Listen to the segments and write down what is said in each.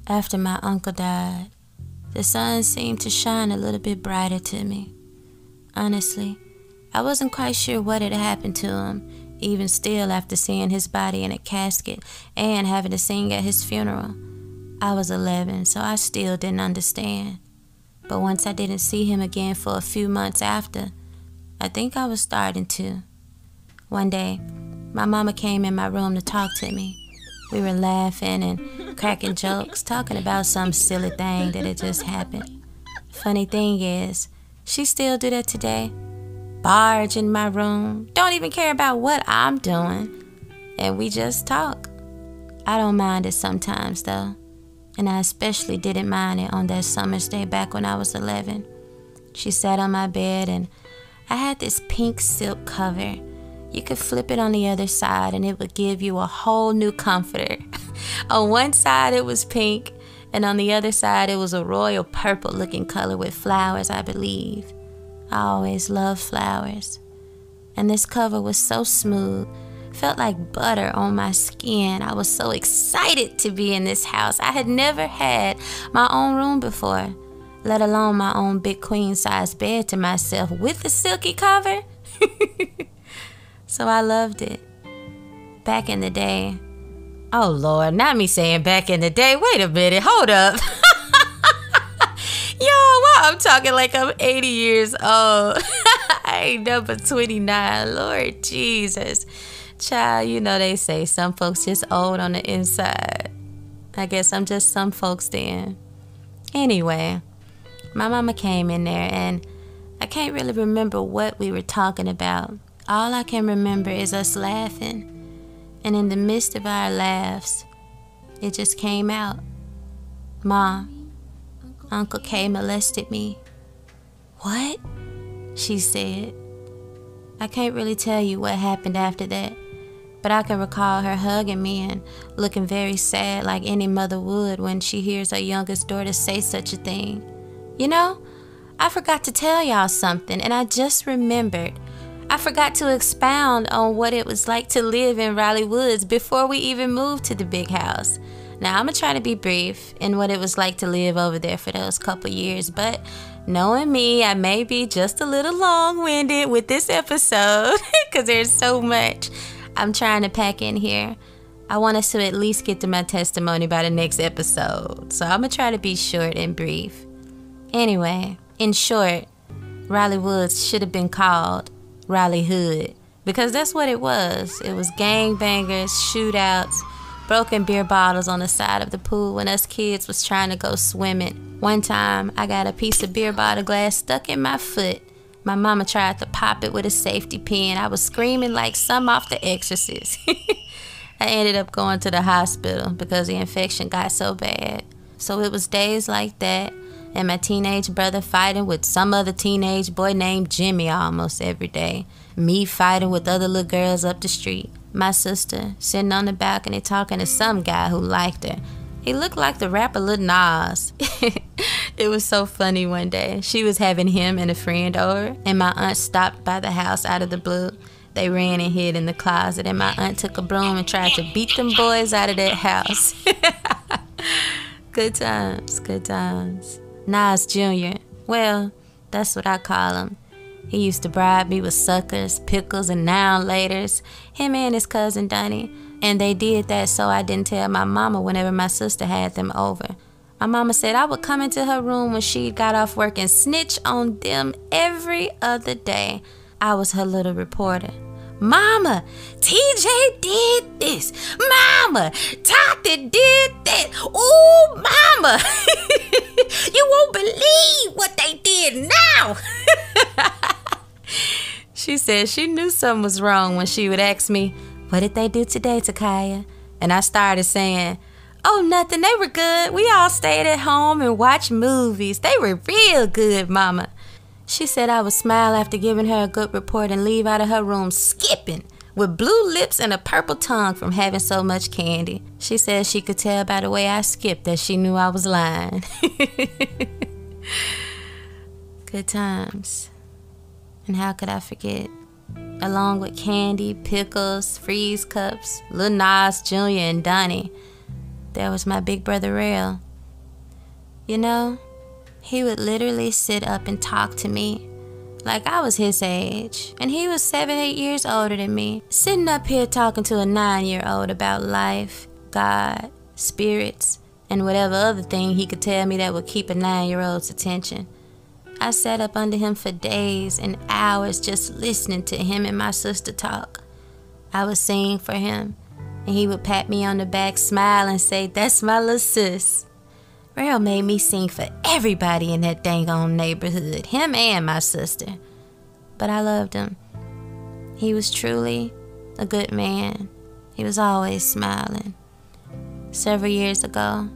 After my uncle died, the sun seemed to shine a little bit brighter to me. Honestly, I wasn't quite sure what had happened to him, even still after seeing his body in a casket and having to sing at his funeral. I was 11, so I still didn't understand. But once I didn't see him again for a few months after, I think I was starting to. One day, my mama came in my room to talk to me. We were laughing and cracking jokes, talking about some silly thing that had just happened. Funny thing is, she still do that today. Barge in my room, don't even care about what I'm doing, and we just talk. I don't mind it sometimes though, and I especially didn't mind it on that summer's day back when I was 11. She sat on my bed and I had this pink silk cover. You could flip it on the other side and it would give you a whole new comforter. On one side it was pink, and on the other side it was a royal purple looking color with flowers, I believe. I always loved flowers. And this cover was so smooth, felt like butter on my skin. I was so excited to be in this house. I had never had my own room before, let alone my own big queen size bed to myself with a silky cover. So I loved it. Back in the day. Oh Lord, not me saying back in the day. Wait a minute, hold up. Yo, why I'm talking like I'm 80 years old. I ain't number 29, Lord Jesus. Child, you know they say some folks just old on the inside. I guess I'm just some folks then. Anyway, my mama came in there and I can't really remember what we were talking about. All I can remember is us laughing. And in the midst of our laughs, it just came out. Ma, Uncle K molested me. What? She said. I can't really tell you what happened after that, but I can recall her hugging me and looking very sad like any mother would when she hears her youngest daughter say such a thing. You know, I forgot to tell y'all something, and I just remembered. I forgot to expound on what it was like to live in Raleigh Woods before we even moved to the big house. Now, I'm going to try to be brief in what it was like to live over there for those couple years, but knowing me, I may be just a little long-winded with this episode because there's so much I'm trying to pack in here. I want us to at least get to my testimony by the next episode, so I'm going to try to be short and brief. Anyway, in short, Raleigh Woods should have been called Raleigh Hood, because that's what it was. It was gangbangers, shootouts, broken beer bottles on the side of the pool when us kids was trying to go swimming. One time, I got a piece of beer bottle glass stuck in my foot. My mama tried to pop it with a safety pin. I was screaming like some off The Exorcist. I ended up going to the hospital because the infection got so bad. So it was days like that, and my teenage brother fighting with some other teenage boy named Jimmy almost every day. Me fighting with other little girls up the street. My sister sitting on the balcony talking to some guy who liked her. He looked like the rapper Lil Nas. It was so funny one day. She was having him and a friend over, and my aunt stopped by the house out of the blue. They ran and hid in the closet, and my aunt took a broom and tried to beat them boys out of that house. Good times, good times. Nas Jr. Well, that's what I call him. He used to bribe me with suckers, pickles, and now-laters. Him and his cousin Donnie. And they did that so I didn't tell my mama whenever my sister had them over. My mama said I would come into her room when she got off work and snitch on them every other day. I was her little reporter. Mama, TJ did this. Mama, Takyah did that. Ooh, mama. You won't believe what they did now. She said she knew something was wrong when she would ask me, what did they do today, Takyah? And I started saying, oh, nothing, they were good. We all stayed at home and watched movies. They were real good, mama. She said I would smile after giving her a good report and leave out of her room skipping with blue lips and a purple tongue from having so much candy. She said she could tell by the way I skipped that she knew I was lying. Good times. And how could I forget? Along with candy, pickles, freeze cups, Lil Nas Jr. and Donnie, there was my big brother Rail. You know, he would literally sit up and talk to me like I was his age. And he was 7, 8 years older than me. Sitting up here talking to a 9-year-old about life, God, spirits, and whatever other thing he could tell me that would keep a 9-year-old's attention. I sat up under him for days and hours just listening to him and my sister talk. I would sing for him, and he would pat me on the back, smile, and say, "That's my little sis." Rail made me sing for everybody in that dang on neighborhood, him and my sister. But I loved him. He was truly a good man. He was always smiling. Several years ago,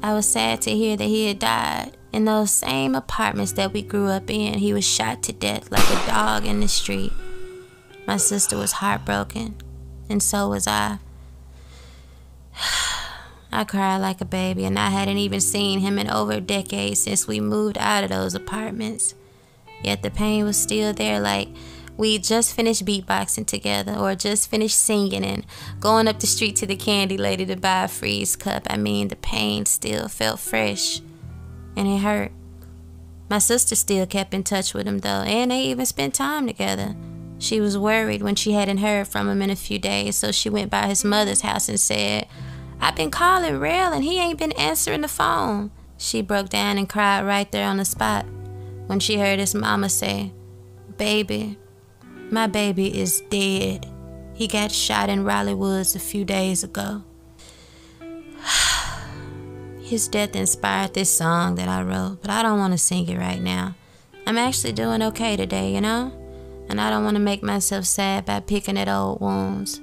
I was sad to hear that he had died. In those same apartments that we grew up in, he was shot to death like a dog in the street. My sister was heartbroken, and so was I. I cried like a baby, and I hadn't even seen him in over a decade since we moved out of those apartments. Yet the pain was still there, like we just finished beatboxing together or just finished singing and going up the street to the candy lady to buy a freeze cup. I mean, the pain still felt fresh, and it hurt. My sister still kept in touch with him though, and they even spent time together. She was worried when she hadn't heard from him in a few days, so she went by his mother's house and said, "I've been calling Rail and he ain't been answering the phone." She broke down and cried right there on the spot when she heard his mama say, "Baby, my baby is dead. He got shot in Raleigh Woods a few days ago." His death inspired this song that I wrote, but I don't want to sing it right now. I'm actually doing okay today, you know? And I don't want to make myself sad by picking at old wounds.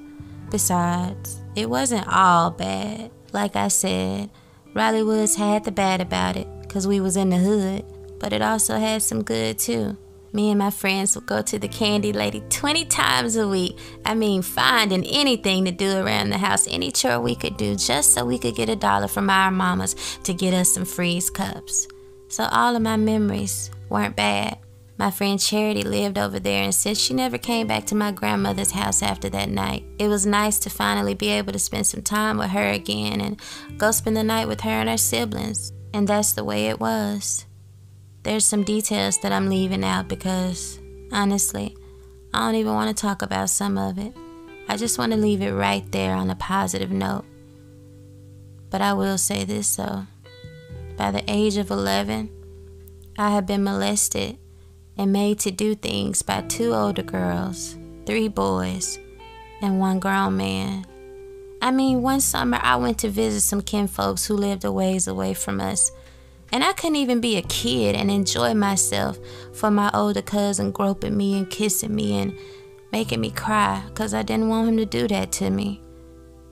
Besides, it wasn't all bad. Like I said, Raleigh Woods had the bad about it because we was in the hood, but it also had some good too. Me and my friends would go to the candy lady 20 times a week. I mean, finding anything to do around the house, any chore we could do just so we could get $1 from our mamas to get us some freeze cups. So all of my memories weren't bad. My friend Charity lived over there, and since she never came back to my grandmother's house after that night, it was nice to finally be able to spend some time with her again and go spend the night with her and her siblings. And that's the way it was. There's some details that I'm leaving out because, honestly, I don't even want to talk about some of it. I just want to leave it right there on a positive note. But I will say this though. By the age of 11, I had been molested and made to do things by 2 older girls, 3 boys, and 1 grown man. I mean, one summer I went to visit some kinfolks who lived a ways away from us, and I couldn't even be a kid and enjoy myself for my older cousin groping me and kissing me and making me cry because I didn't want him to do that to me.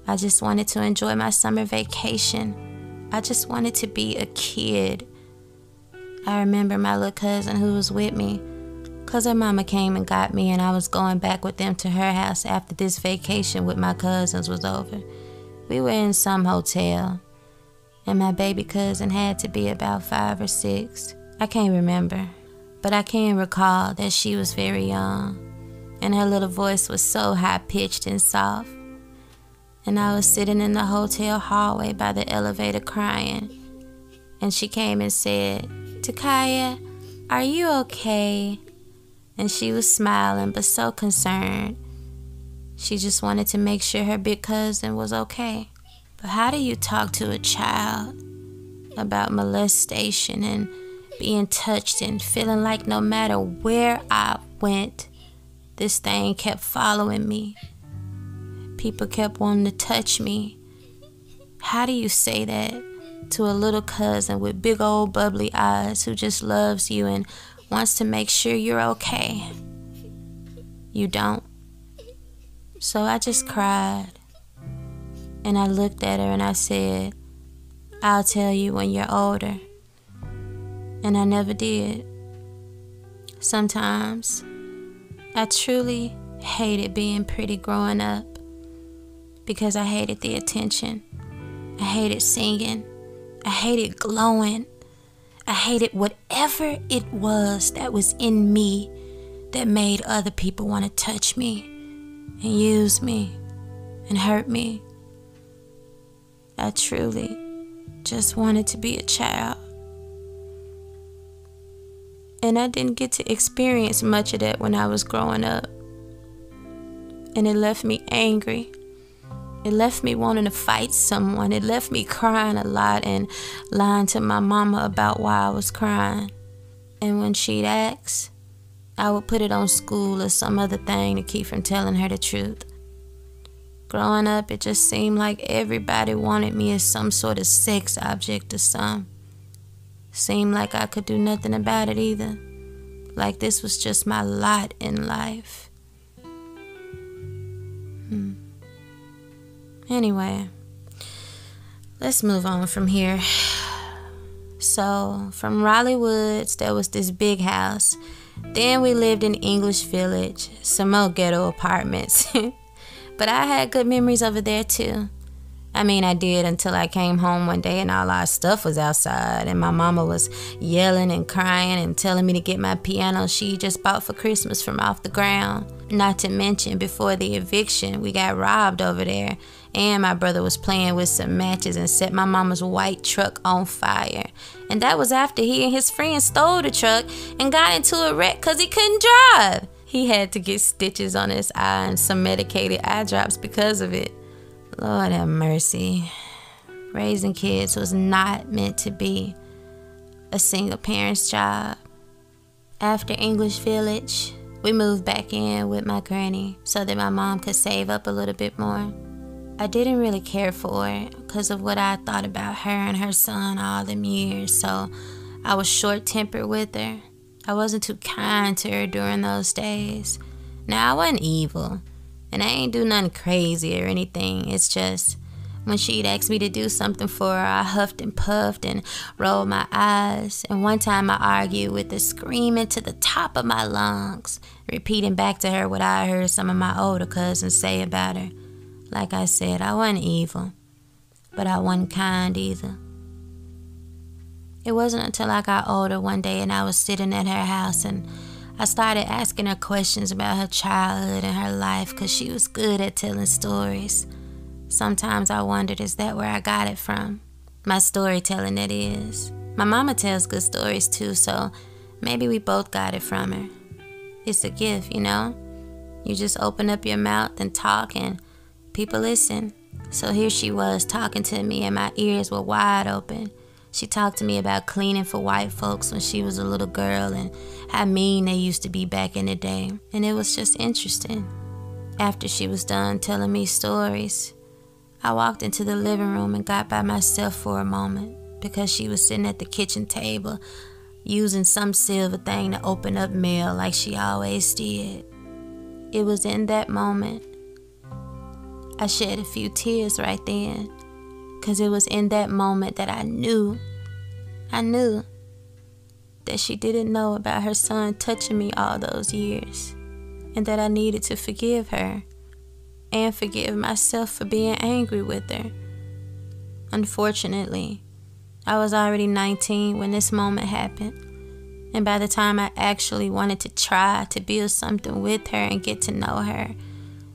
I just wanted to enjoy my summer vacation. I just wanted to be a kid. I remember my little cousin who was with me because her mama came and got me, and I was going back with them to her house after this vacation with my cousins was over. We were in some hotel, and my baby cousin had to be about 5 or 6. I can't remember, but I can recall that she was very young, and her little voice was so high-pitched and soft. And I was sitting in the hotel hallway by the elevator crying, and she came and said, "Takyah, are you okay?" And she was smiling but so concerned. She just wanted to make sure her big cousin was okay. But how do you talk to a child about molestation and being touched and feeling like no matter where I went, this thing kept following me? People kept wanting to touch me. How do you say that to a little cousin with big old bubbly eyes who just loves you and wants to make sure you're okay? You don't. So I just cried, and I looked at her and I said, "I'll tell you when you're older." And I never did. Sometimes I truly hated being pretty growing up because I hated the attention. I hated singing. I hated glowing. I hated whatever it was that was in me that made other people want to touch me and use me and hurt me. I truly just wanted to be a child. And I didn't get to experience much of that when I was growing up. And it left me angry. It left me wanting to fight someone. It left me crying a lot and lying to my mama about why I was crying. And when she'd ask, I would put it on school or some other thing to keep from telling her the truth. Growing up, it just seemed like everybody wanted me as some sort of sex object or something. Seemed like I could do nothing about it either. Like this was just my lot in life. Anyway, let's move on from here. So, from Raleigh Woods, there was this big house. Then we lived in English Village, some more ghetto apartments. But I had good memories over there too. I mean, I did until I came home one day and all our stuff was outside and my mama was yelling and crying and telling me to get my piano she just bought for Christmas from off the ground. Not to mention, before the eviction, we got robbed over there and my brother was playing with some matches and set my mama's white truck on fire. And that was after he and his friends stole the truck and got into a wreck because he couldn't drive. He had to get stitches on his eye and some medicated eye drops because of it. Lord have mercy. Raising kids was not meant to be a single parent's job. After English Village, we moved back in with my granny so that my mom could save up a little bit more. I didn't really care for her because of what I thought about her and her son all them years, so I was short-tempered with her. I wasn't too kind to her during those days. Now, I wasn't evil. And I ain't do nothing crazy or anything. It's just when she'd ask me to do something for her, I huffed and puffed and rolled my eyes. And one time I argued with her, screaming to the top of my lungs, repeating back to her what I heard some of my older cousins say about her. Like I said, I wasn't evil, but I wasn't kind either. It wasn't until I got older one day and I was sitting at her house and I started asking her questions about her childhood and her life because she was good at telling stories. Sometimes I wondered, is that where I got it from? My storytelling, that is. My mama tells good stories too, so maybe we both got it from her. It's a gift, you know? You just open up your mouth and talk and people listen. So here she was talking to me and my ears were wide open. She talked to me about cleaning for white folks when she was a little girl and how mean they used to be back in the day. And it was just interesting. After she was done telling me stories, I walked into the living room and got by myself for a moment because she was sitting at the kitchen table using some silver thing to open up mail like she always did. It was in that moment I shed a few tears right then. Because it was in that moment that I knew that she didn't know about her son touching me all those years. And that I needed to forgive her. And forgive myself for being angry with her. Unfortunately, I was already 19 when this moment happened. And by the time I actually wanted to try to build something with her and get to know her,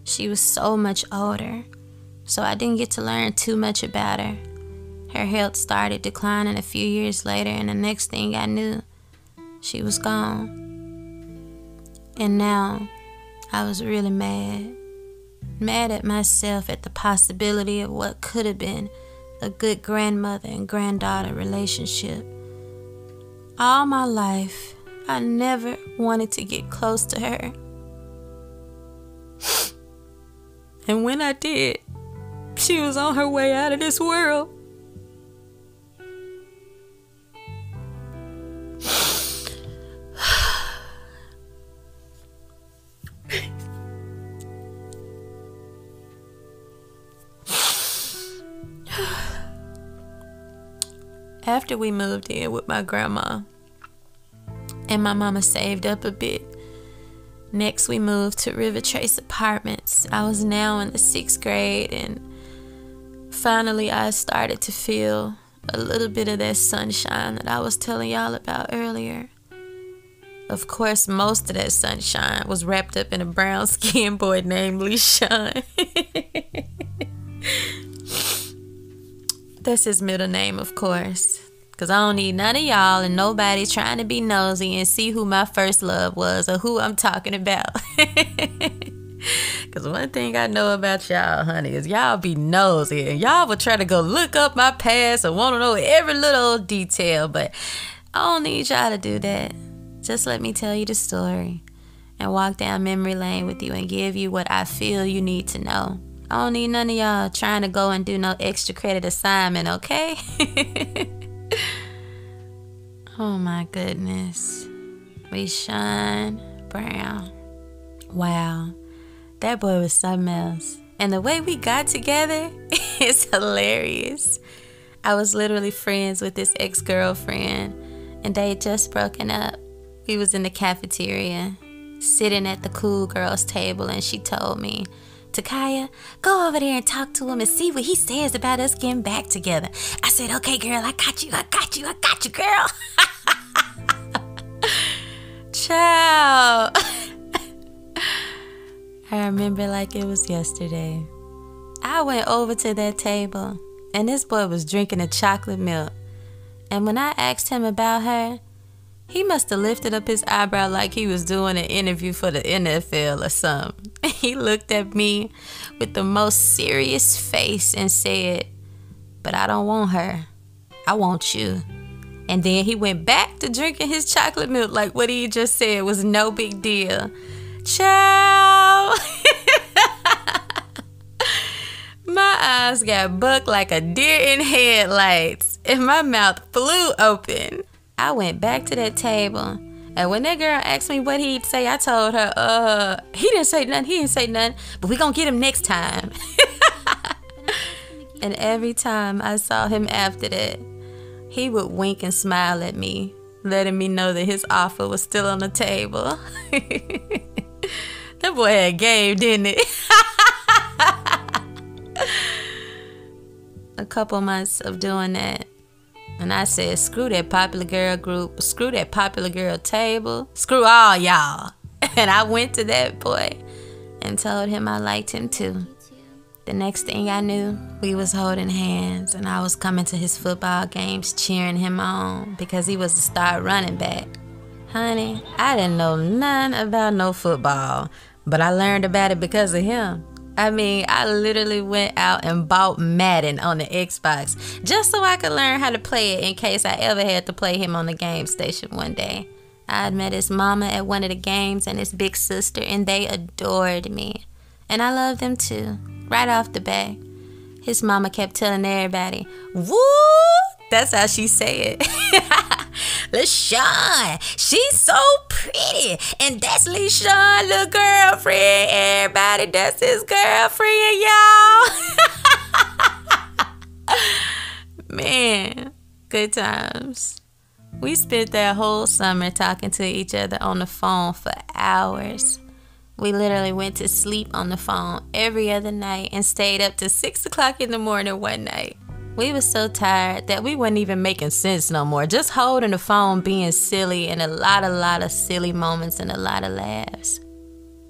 she was so much older. So I didn't get to learn too much about her. Her health started declining a few years later, and the next thing I knew, she was gone. And now, I was really mad. Mad at myself at the possibility of what could have been a good grandmother and granddaughter relationship. All my life, I never wanted to get close to her. And when I did, she was on her way out of this world. After we moved in with my grandma and my mama saved up a bit, next we moved to River Trace Apartments. I was now in the 6th grade and finally I started to feel a little bit of that sunshine that I was telling y'all about earlier. Of course, most of that sunshine was wrapped up in a brown-skinned boy named LeSean. That's his middle name, of course, Because I don't need none of y'all and nobody trying to be nosy and see who my first love was or who I'm talking about. Because one thing I know about y'all, honey, is y'all be nosy. And y'all would try to go look up my past and want to know every little detail. But I don't need y'all to do that. Just let me tell you the story and walk down memory lane with you and give you what I feel you need to know. I don't need none of y'all trying to go and do no extra credit assignment, okay? Oh my goodness. Sean Brown. Wow. That boy was something else. And the way we got together is hilarious. I was literally friends with this ex-girlfriend and they had just broken up. We was in the cafeteria sitting at the cool girls table and she told me, Takyah, go over there and talk to him and see what he says about us getting back together. I said, okay, girl, I got you, girl. Ciao. I remember like it was yesterday. I went over to that table and this boy was drinking a chocolate milk. And when I asked him about her, he must have lifted up his eyebrow like he was doing an interview for the NFL or something. He looked at me with the most serious face and said, but I don't want her. I want you. And then he went back to drinking his chocolate milk like what he just said was no big deal. Ciao. My eyes got bucked like a deer in headlights and my mouth flew open. I went back to that table and when that girl asked me what he'd say, I told her, he didn't say nothing, but we gonna get him next time. And every time I saw him after that, he would wink and smile at me, letting me know that his offer was still on the table. That boy had game, didn't it? A couple months of doing that, and I said, screw that popular girl group, screw that popular girl table, screw all y'all. And I went to that boy and told him I liked him too. The next thing I knew, we was holding hands and I was coming to his football games cheering him on because he was the star running back. Honey, I didn't know none about no football, but I learned about it because of him. I mean, I literally went out and bought Madden on the Xbox just so I could learn how to play it in case I ever had to play him on the game station one day. I had met his mama at one of the games and his big sister, and they adored me. And I loved them too, right off the bat. His mama kept telling everybody, woo! That's how she said it. LaShawn, she's so pretty. And that's LaShawn, little girlfriend. Everybody, that's his girlfriend, y'all. Man, good times. We spent that whole summer talking to each other on the phone for hours. We literally went to sleep on the phone every other night and stayed up to 6 o'clock in the morning one night. We were so tired that we wasn't even making sense no more. Just holding the phone, being silly, and a lot of silly moments and a lot of laughs.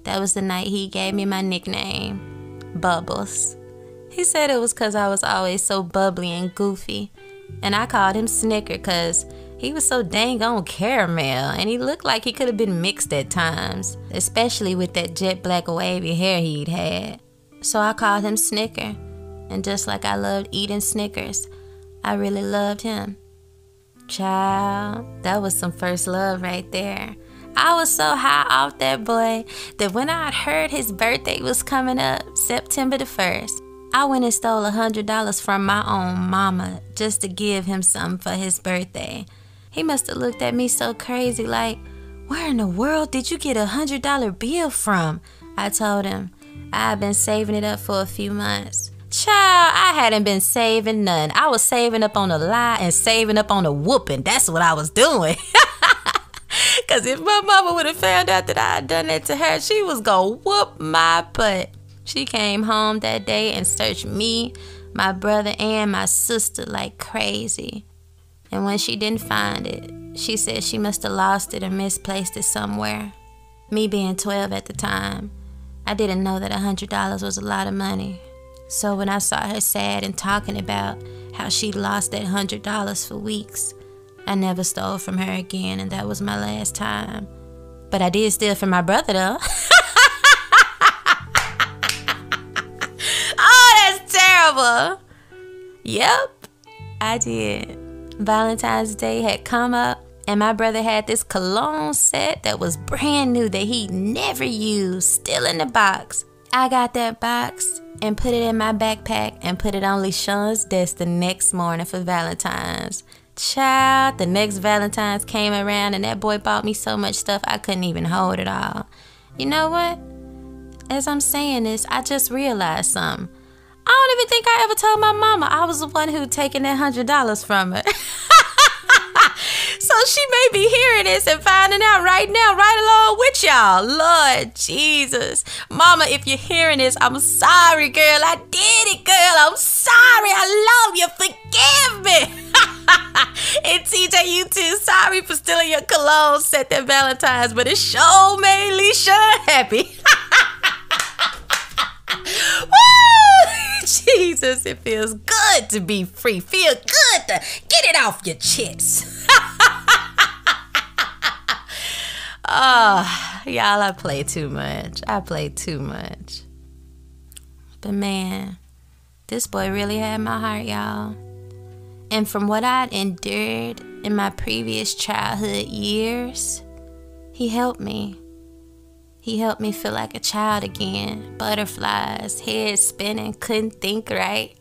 That was the night he gave me my nickname, Bubbles. He said it was because I was always so bubbly and goofy. And I called him Snicker because he was so dang on caramel and he looked like he could have been mixed at times, especially with that jet black wavy hair he'd had. So I called him Snicker. And just like I loved eating Snickers, I really loved him. Child, that was some first love right there. I was so high off that boy that when I heard his birthday was coming up, September the 1st, I went and stole $100 from my own mama just to give him something for his birthday. He must have looked at me so crazy like, where in the world did you get $100 bill from? I told him, I've been saving it up for a few months. Child, I hadn't been saving none. I was saving up on a lie and saving up on a whooping. That's what I was doing. Because if my mama would have found out that I had done that to her, she was going to whoop my butt. She came home that day and searched me, my brother, and my sister like crazy. And when she didn't find it, she said she must have lost it or misplaced it somewhere. Me being 12 at the time, I didn't know that $100 was a lot of money. So when I saw her sad and talking about how she lost that $100 for weeks, I never stole from her again, and that was my last time. But I did steal from my brother, though. Oh, that's terrible. Yep, I did. Valentine's Day had come up, and my brother had this cologne set that was brand new that he never used, still in the box. I got that box and put it in my backpack and put it on LeSean's desk the next morning for Valentine's. Child, the next Valentine's came around and that boy bought me so much stuff I couldn't even hold it all. You know what? As I'm saying this, I just realized something. I don't even think I ever told my mama I was the one who taken that $100 from her. So she may be hearing this and finding out right now, right along with y'all. Lord Jesus. Mama, if you're hearing this, I'm sorry, girl. I did it, girl. I'm sorry. I love you. Forgive me. And TJ, you too. Sorry for stealing your cologne set that Valentine's, but it sure made LeSean happy. Woo! Jesus, it feels good to be free. Feel good to get it off your chest. Oh, y'all, I play too much. I play too much. But man, this boy really had my heart, y'all. And from what I'd endured in my previous childhood years, he helped me. He helped me feel like a child again. Butterflies, head spinning, couldn't think right.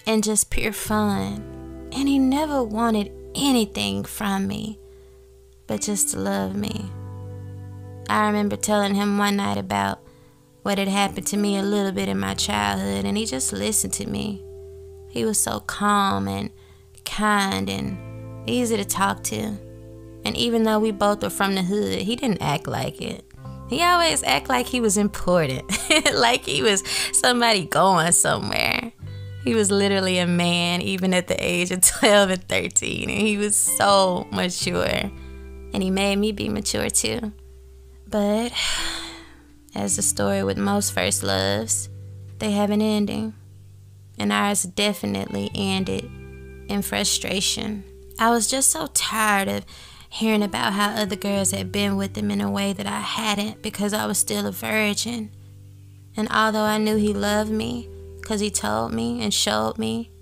And just pure fun. And he never wanted anything from me, but just to love me. I remember telling him one night about what had happened to me a little bit in my childhood, and he just listened to me. He was so calm and kind and easy to talk to. And even though we both were from the hood, he didn't act like it. He always acted like he was important, like he was somebody going somewhere. He was literally a man, even at the age of 12 and 13, and he was so mature. And he made me be mature too. But as the story with most first loves, they have an ending. And ours definitely ended in frustration. I was just so tired of hearing about how other girls had been with him in a way that I hadn't, because I was still a virgin. And although I knew he loved me, because he told me and showed me,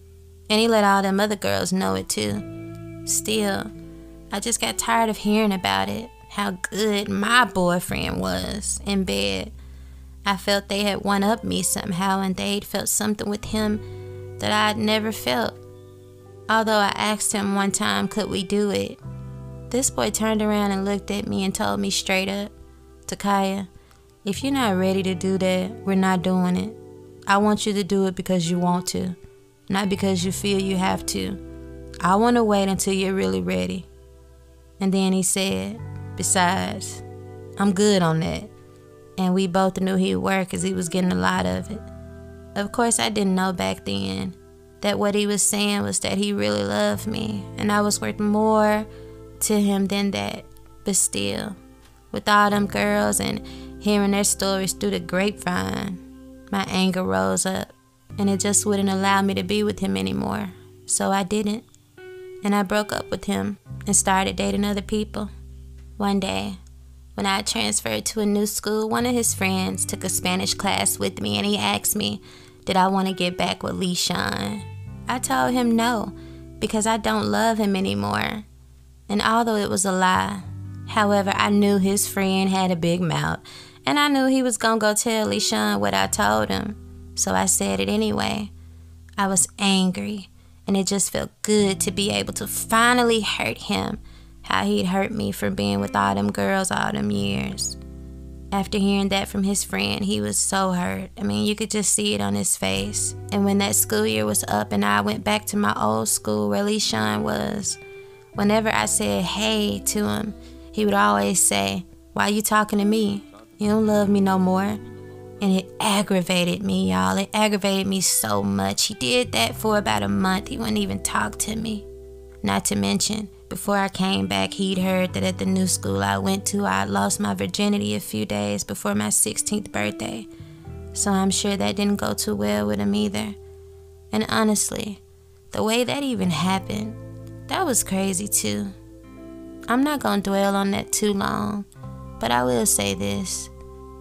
and he let all them other girls know it too, still, I just got tired of hearing about it, how good my boyfriend was in bed. I felt they had one-upped me somehow, and they'd felt something with him that I'd never felt. Although I asked him one time, could we do it? This boy turned around and looked at me and told me straight up, Takyah, if you're not ready to do that, we're not doing it. I want you to do it because you want to, not because you feel you have to. I want to wait until you're really ready. And then he said, besides, I'm good on that. And we both knew he'd work because he was getting a lot of it. Of course, I didn't know back then that what he was saying was that he really loved me and I was worth more to him than that. But still, with all them girls and hearing their stories through the grapevine, my anger rose up and it just wouldn't allow me to be with him anymore. So I didn't. And I broke up with him and started dating other people. One day, when I transferred to a new school, one of his friends took a Spanish class with me and he asked me, did I want to get back with LeSean? I told him no, because I don't love him anymore. And although it was a lie, however, I knew his friend had a big mouth, and I knew he was gonna go tell LeSean what I told him. So I said it anyway. I was angry, and it just felt good to be able to finally hurt him how he'd hurt me for being with all them girls all them years. After hearing that from his friend, he was so hurt. I mean, you could just see it on his face. And when that school year was up and I went back to my old school where LeSean was, whenever I said hey to him, he would always say, why you talking to me? You don't love me no more. And it aggravated me, y'all. It aggravated me so much. He did that for about a month. He wouldn't even talk to me. Not to mention, before I came back, he'd heard that at the new school I went to, I lost my virginity a few days before my 16th birthday. So I'm sure that didn't go too well with him either. And honestly, the way that even happened, That was crazy too. I'm not gonna dwell on that too long, but I will say this.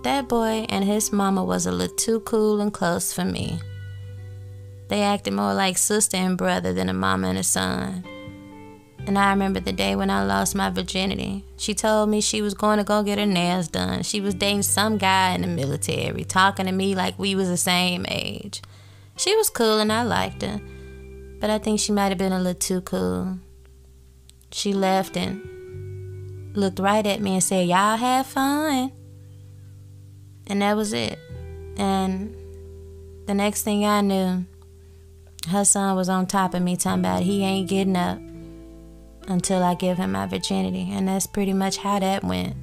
That boy and his mama was a little too cool and close for me. They acted more like sister and brother than a mama and a son. And I remember the day when I lost my virginity. She told me she was going to go get her nails done. She was dating some guy in the military, talking to me like we was the same age. She was cool and I liked her, but I think she might have been a little too cool. She left and looked right at me and said, "Y'all have fun." And that was it. And the next thing I knew, her son was on top of me talking about he ain't getting up until I give him my virginity. And that's pretty much how that went.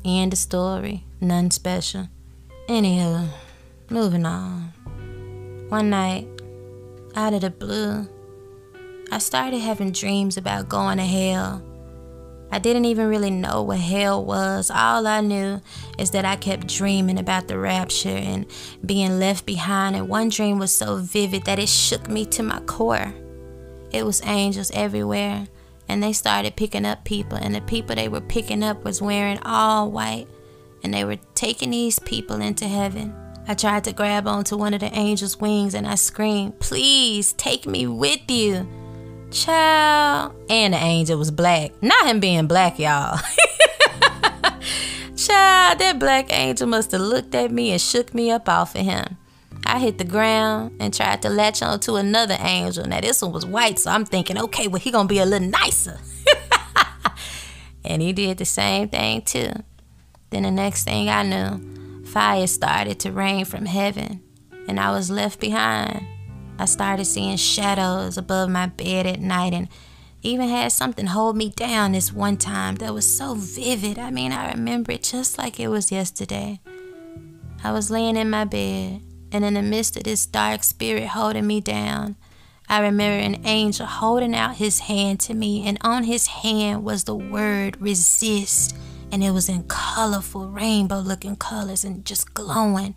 End of story. Nothing special. Anywho, moving on. One night, out of the blue, I started having dreams about going to hell. I didn't even really know what hell was. All I knew is that I kept dreaming about the rapture and being left behind. And one dream was so vivid that it shook me to my core. It was angels everywhere. And they started picking up people. And the people they were picking up was wearing all white. And they were taking these people into heaven. I tried to grab onto one of the angels' wings and I screamed, "Please take me with you." Child. And the angel was black. Not him being black, y'all. Child, that black angel must have looked at me and shook me up off of him. I hit the ground and tried to latch on to another angel. Now this one was white, so I'm thinking, okay, well, he gonna be a little nicer. And he did the same thing too. Then the next thing I knew, fire started to rain from heaven and I was left behind. I started seeing shadows above my bed at night and even had something hold me down this one time that was so vivid. I mean, I remember it just like it was yesterday. I was laying in my bed, and in the midst of this dark spirit holding me down, I remember an angel holding out his hand to me, and on his hand was the word resist, and it was in colorful rainbow-looking colors and just glowing.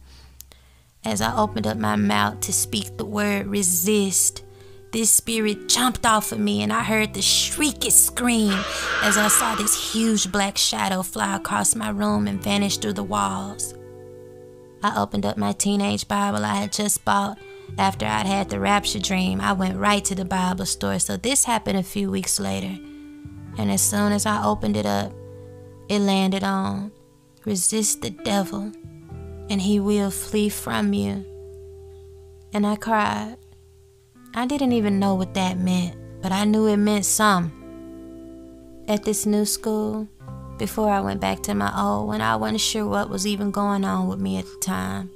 As I opened up my mouth to speak the word resist, this spirit jumped off of me and I heard the shriekest scream as I saw this huge black shadow fly across my room and vanish through the walls. I opened up my teenage Bible I had just bought after I'd had the rapture dream. I went right to the Bible store, so this happened a few weeks later. And as soon as I opened it up, it landed on, "Resist the devil, and he will flee from you." And I cried. I didn't even know what that meant, but I knew it meant something. At this new school, before I went back to my old one, I wasn't sure what was even going on with me at the time.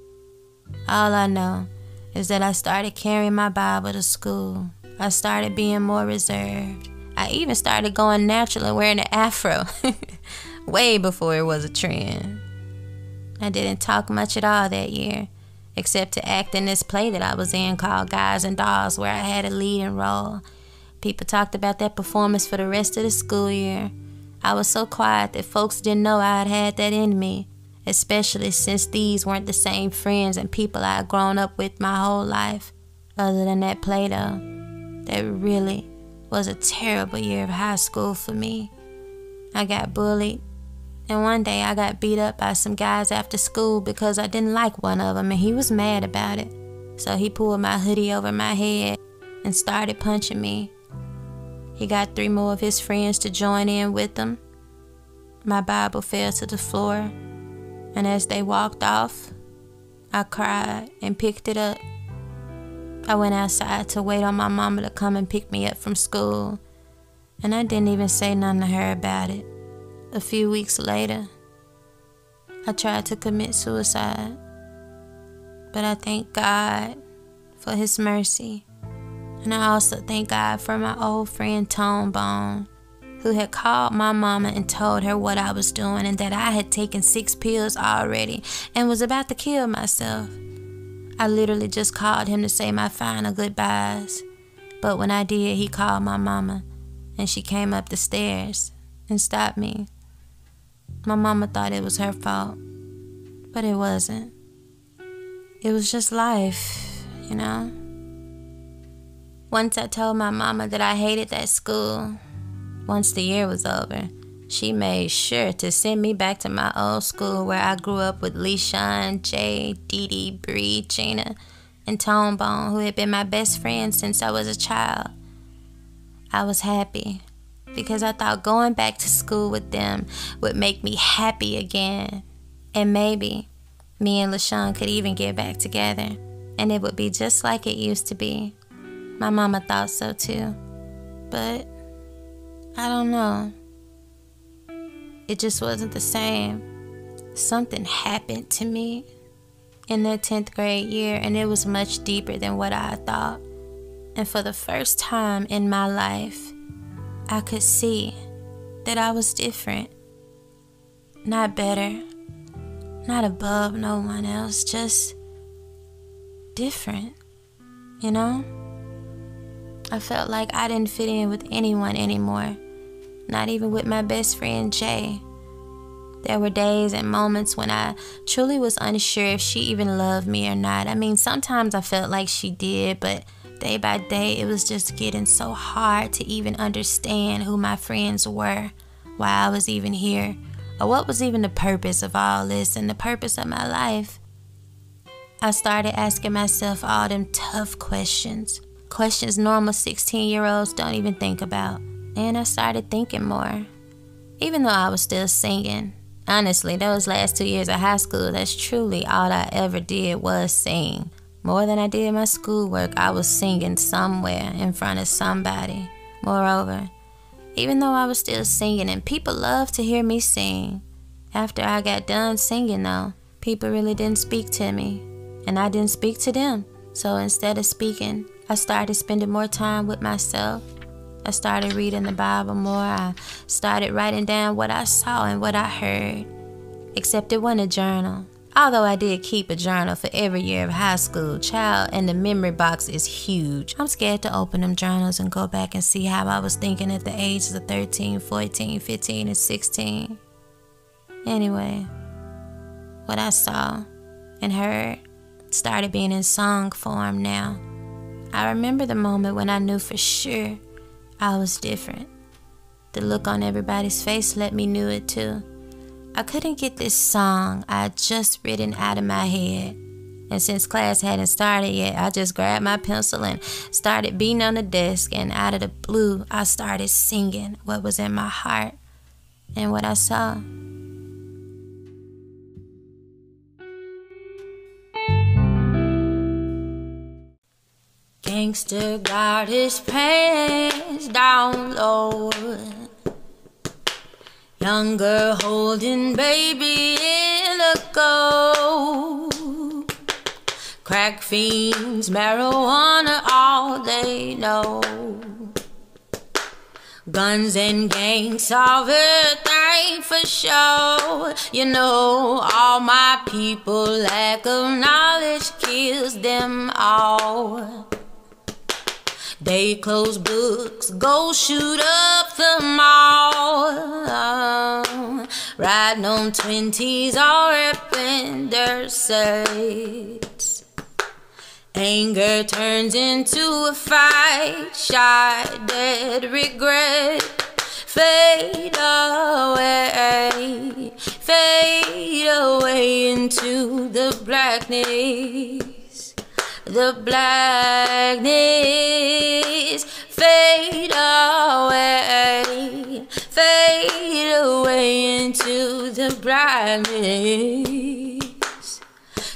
All I know is that I started carrying my Bible to school. I started being more reserved. I even started going natural and wearing an afro, way before it was a trend. I didn't talk much at all that year, except to act in this play that I was in called Guys and Dolls, where I had a leading role. People talked about that performance for the rest of the school year. I was so quiet that folks didn't know I had that in me, especially since these weren't the same friends and people I had grown up with my whole life. Other than that play though, that really was a terrible year of high school for me. I got bullied. And one day I got beat up by some guys after school because I didn't like one of them and he was mad about it. So he pulled my hoodie over my head and started punching me. He got 3 more of his friends to join in with him. My Bible fell to the floor, and as they walked off, I cried and picked it up. I went outside to wait on my mama to come and pick me up from school, and I didn't even say nothing to her about it. A few weeks later, I tried to commit suicide, but I thank God for his mercy. And I also thank God for my old friend Tone Bone, who had called my mama and told her what I was doing and that I had taken 6 pills already and was about to kill myself. I literally just called him to say my final goodbyes. But when I did, he called my mama and she came up the stairs and stopped me. My mama thought it was her fault, but it wasn't. It was just life, you know? Once I told my mama that I hated that school. Once the year was over, she made sure to send me back to my old school where I grew up with Leishan, Jay, Dee Dee, Bree, Gina, and Tonebone, who had been my best friend since I was a child. I was happy because I thought going back to school with them would make me happy again. And maybe me and LaShawn could even get back together, and it would be just like it used to be. My mama thought so too, but I don't know. It just wasn't the same. Something happened to me in that 10th grade year, and it was much deeper than what I thought. And for the first time in my life, I could see that I was different. Not better, not above no one else, just different, you know? I felt like I didn't fit in with anyone anymore, not even with my best friend Jay. There were days and moments when I truly was unsure if she even loved me or not. I mean, sometimes I felt like she did, but day by day it was just getting so hard to even understand who my friends were, why I was even here, or what was even the purpose of all this and the purpose of my life. I started asking myself all them tough questions. Questions normal 16-year-olds don't even think about. And I started thinking more. Even though I was still singing. Honestly, those last 2 years of high school, that's truly all I ever did was sing. More than I did my schoolwork, I was singing somewhere in front of somebody. Moreover, even though I was still singing and people loved to hear me sing, after I got done singing though, people really didn't speak to me. And I didn't speak to them. So instead of speaking, I started spending more time with myself. I started reading the Bible more. I started writing down what I saw and what I heard. Except it wasn't a journal. Although I did keep a journal for every year of high school, child, and the memory box is huge. I'm scared to open them journals and go back and see how I was thinking at the ages of 13, 14, 15, and 16. Anyway, what I saw and heard started being in song form now. I remember the moment when I knew for sure I was different. The look on everybody's face let me know it too. I couldn't get this song I had just written out of my head. And since class hadn't started yet, I just grabbed my pencil and started beating on the desk, and out of the blue, I started singing what was in my heart and what I saw. Gangster got his pants down low, young girl holding baby in a coat. Crack fiends, marijuana, all they know. Guns and gangs solve everything for sure. You know, all my people, lack of knowledge kills them all. They close books, go shoot up the mall. Riding on 20s, all repping their sets. Anger turns into a fight, shot, dead, regret. Fade away into the blackness. The blackness, fade away into the brightness.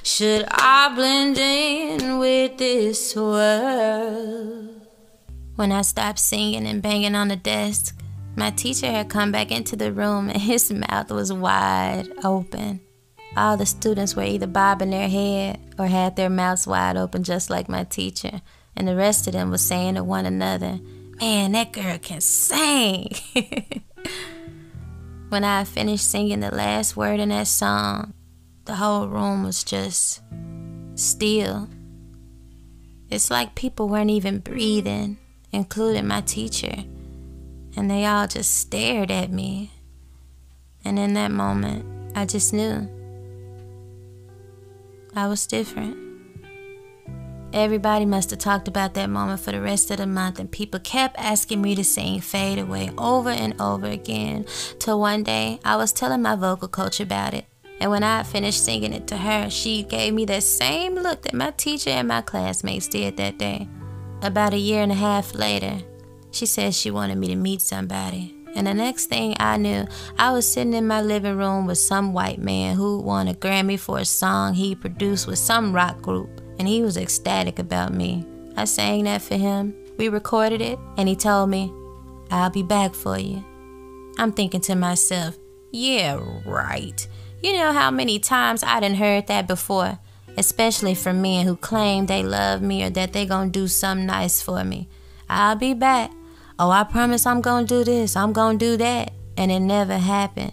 Should I blend in with this world? When I stopped singing and banging on the desk, my teacher had come back into the room and his mouth was wide open. All the students were either bobbing their head or had their mouths wide open just like my teacher. And the rest of them was saying to one another, "Man, that girl can sing." When I finished singing the last word in that song, the whole room was just still. It's like people weren't even breathing, including my teacher. And they all just stared at me. And in that moment, I just knew I was different. Everybody must have talked about that moment for the rest of the month, and people kept asking me to sing Fade Away over and over again, till one day I was telling my vocal coach about it. And when I had finished singing it to her, she gave me that same look that my teacher and my classmates did that day. About a year and a half later, she said she wanted me to meet somebody. And the next thing I knew, I was sitting in my living room with some white man who won a Grammy for a song he produced with some rock group. And he was ecstatic about me. I sang that for him. We recorded it, and he told me, "I'll be back for you." I'm thinking to myself, yeah, right. You know how many times I done heard that before, especially from men who claim they love me or that they gonna do something nice for me. I'll be back. Oh, I promise I'm gonna do this, I'm gonna do that. And it never happened.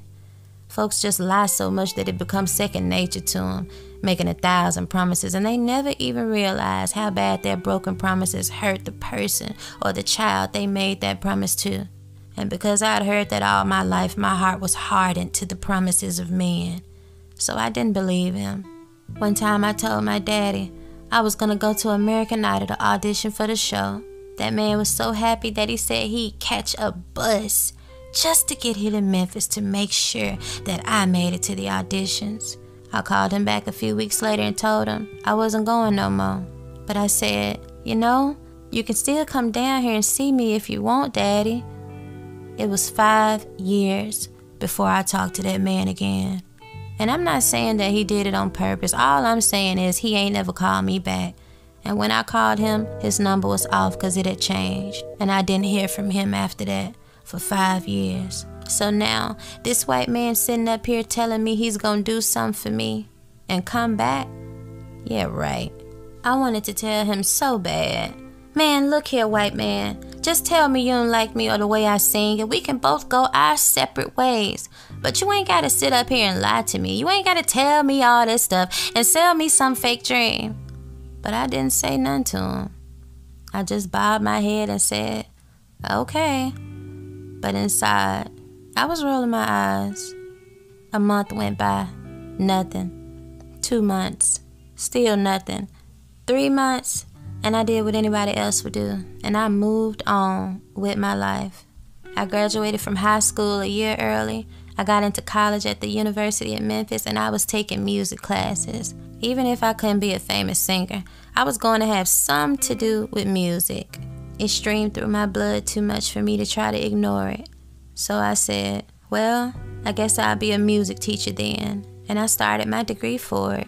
Folks just lie so much that it becomes second nature to them, making 1,000 promises, and they never even realize how bad their broken promises hurt the person or the child they made that promise to. And because I'd heard that all my life, my heart was hardened to the promises of men. So I didn't believe him. One time I told my daddy I was gonna go to American Idol to audition for the show. That man was so happy that he said he'd catch a bus just to get here to Memphis to make sure that I made it to the auditions. I called him back a few weeks later and told him I wasn't going no more. But I said, you know, you can still come down here and see me if you want, Daddy. It was 5 years before I talked to that man again. And I'm not saying that he did it on purpose. All I'm saying is he ain't never called me back. And when I called him, his number was off because it had changed. And I didn't hear from him after that for 5 years. So now, this white man sitting up here telling me he's gonna do something for me and come back? Yeah, right. I wanted to tell him so bad. Man, look here, white man. Just tell me you don't like me or the way I sing, and we can both go our separate ways. But you ain't gotta sit up here and lie to me. You ain't gotta tell me all this stuff and sell me some fake dream. But I didn't say nothing to him. I just bobbed my head and said, okay. But inside, I was rolling my eyes. A month went by, nothing. 2 months, still nothing. 3 months, and I did what anybody else would do, and I moved on with my life. I graduated from high school a year early. I got into college at the University of Memphis, and I was taking music classes. Even if I couldn't be a famous singer, I was going to have some to do with music. It streamed through my blood too much for me to try to ignore it. So I said, well, I guess I'll be a music teacher then. And I started my degree for it.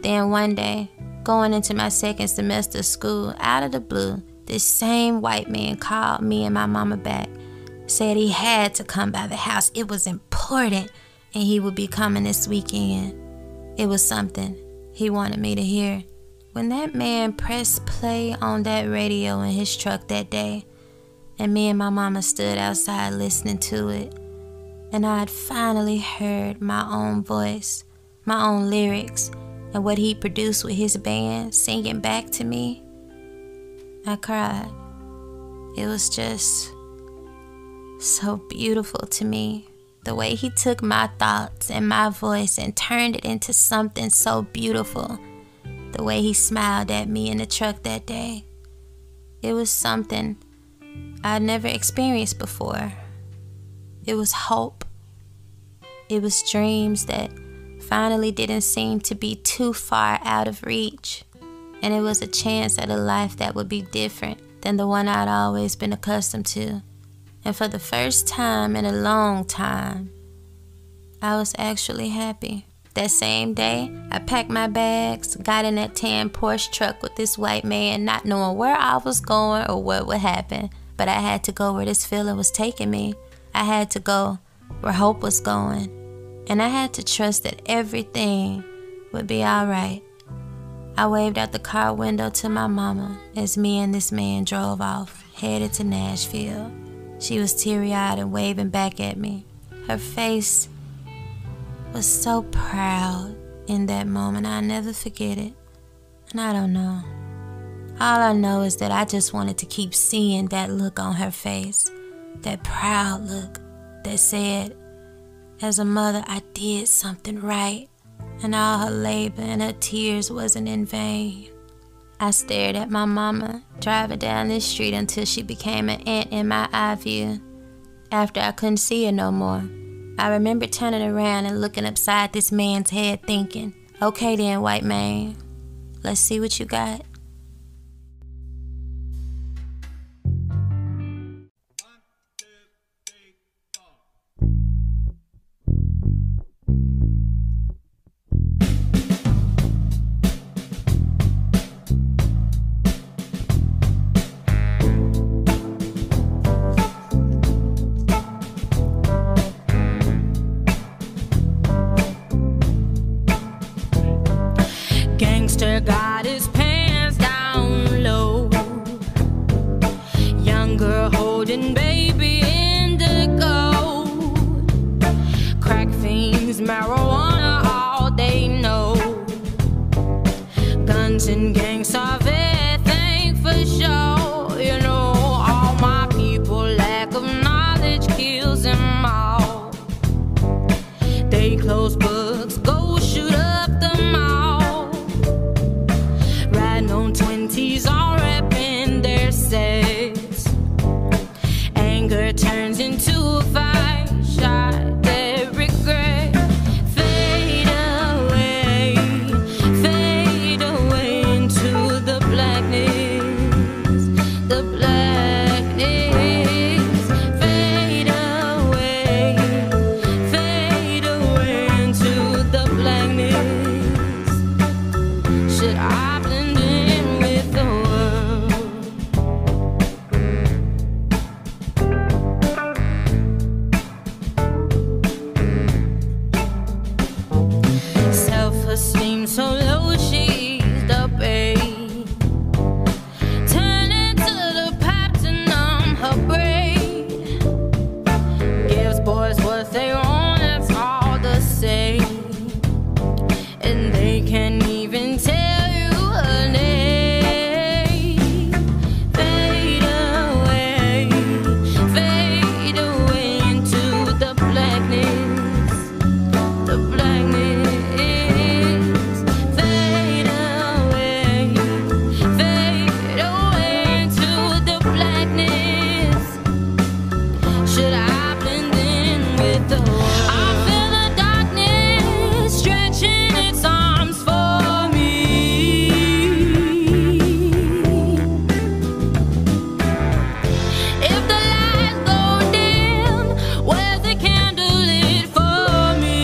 Then one day, going into my second semester of school, out of the blue, this same white man called me and my mama back. Said he had to come by the house. It was important, and he would be coming this weekend. It was something he wanted me to hear. When that man pressed play on that radio in his truck that day, and me and my mama stood outside listening to it, and I had finally heard my own voice, my own lyrics, and what he produced with his band singing back to me, I cried. It was just so beautiful to me. The way he took my thoughts and my voice and turned it into something so beautiful. The way he smiled at me in the truck that day. It was something I'd never experienced before. It was hope. It was dreams that finally didn't seem to be too far out of reach. And it was a chance at a life that would be different than the one I'd always been accustomed to. And for the first time in a long time, I was actually happy. That same day, I packed my bags, got in that tan Porsche truck with this white man, not knowing where I was going or what would happen. But I had to go where this feeling was taking me. I had to go where hope was going. And I had to trust that everything would be all right. I waved out the car window to my mama as me and this man drove off, headed to Nashville. She was teary-eyed and waving back at me. Her face was so proud in that moment. I'll never forget it. And I don't know. All I know is that I just wanted to keep seeing that look on her face. That proud look that said, as a mother, I did something right. And all her labor and her tears wasn't in vain. I stared at my mama driving down this street until she became an ant in my eye view. After I couldn't see her no more, I remember turning around and looking upside this man's head thinking, okay then, white man, let's see what you got. Gangster got his pants down low. Young girl holding baby indigo. Crack fiends, marijuana, all they know. Guns and gangs solve everything for sure. You know, all my people, lack of knowledge kills them all. They close books, go shoot up the mall. On 20s, all rapping their sex. Anger turns into a fight, shot their regret. Fade away into the blackness, the blackness. Fade away into the blackness. Should I blend in with the world? Self-esteem so low, she's the babe. Turning to the pap to numb her brain. Gives boys what they want, it's all the same. And they can't even tell her name. Fade away into the blackness, the blackness. Fade away into the blackness. Should I blend in with the world? I feel the darkness stretching its arms for me. If the lights go dim, where's the candle lit for me?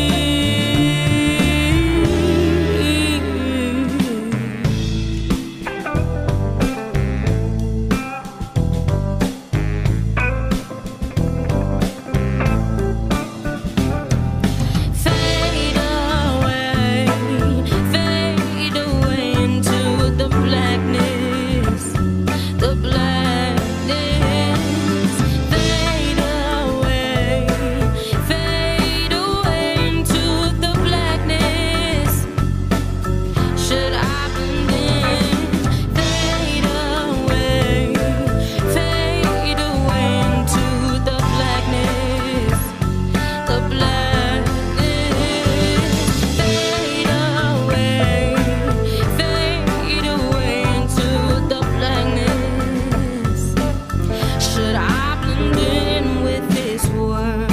Fade away into the blackness, the blackness. Fade away into the blackness. Should I blend in? Fade away into the blackness, the blackness. Fade away into the blackness. Should I blend in with this world?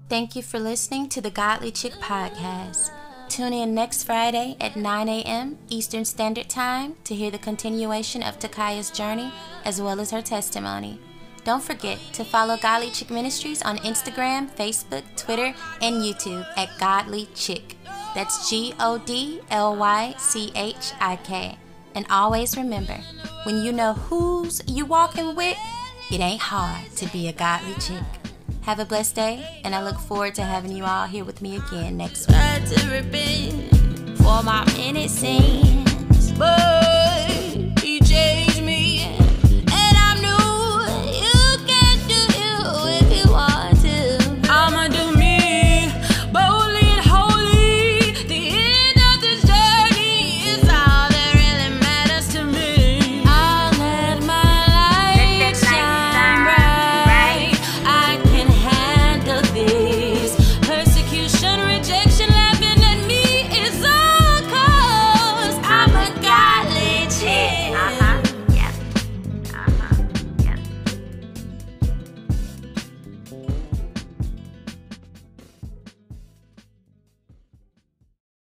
Thank you for listening to the Godly Chick podcast. Tune in next Friday at 9 a.m. Eastern Standard Time to hear the continuation of Takyah's journey as well as her testimony. Don't forget to follow Godly Chick Ministries on Instagram, Facebook, Twitter, and YouTube at Godly Chick. That's GODLYCHIK. And always remember, when you know who's you walking with, it ain't hard to be a godly chick. Have a blessed day, and I look forward to having you all here with me again next week. Try to repent for my innocence.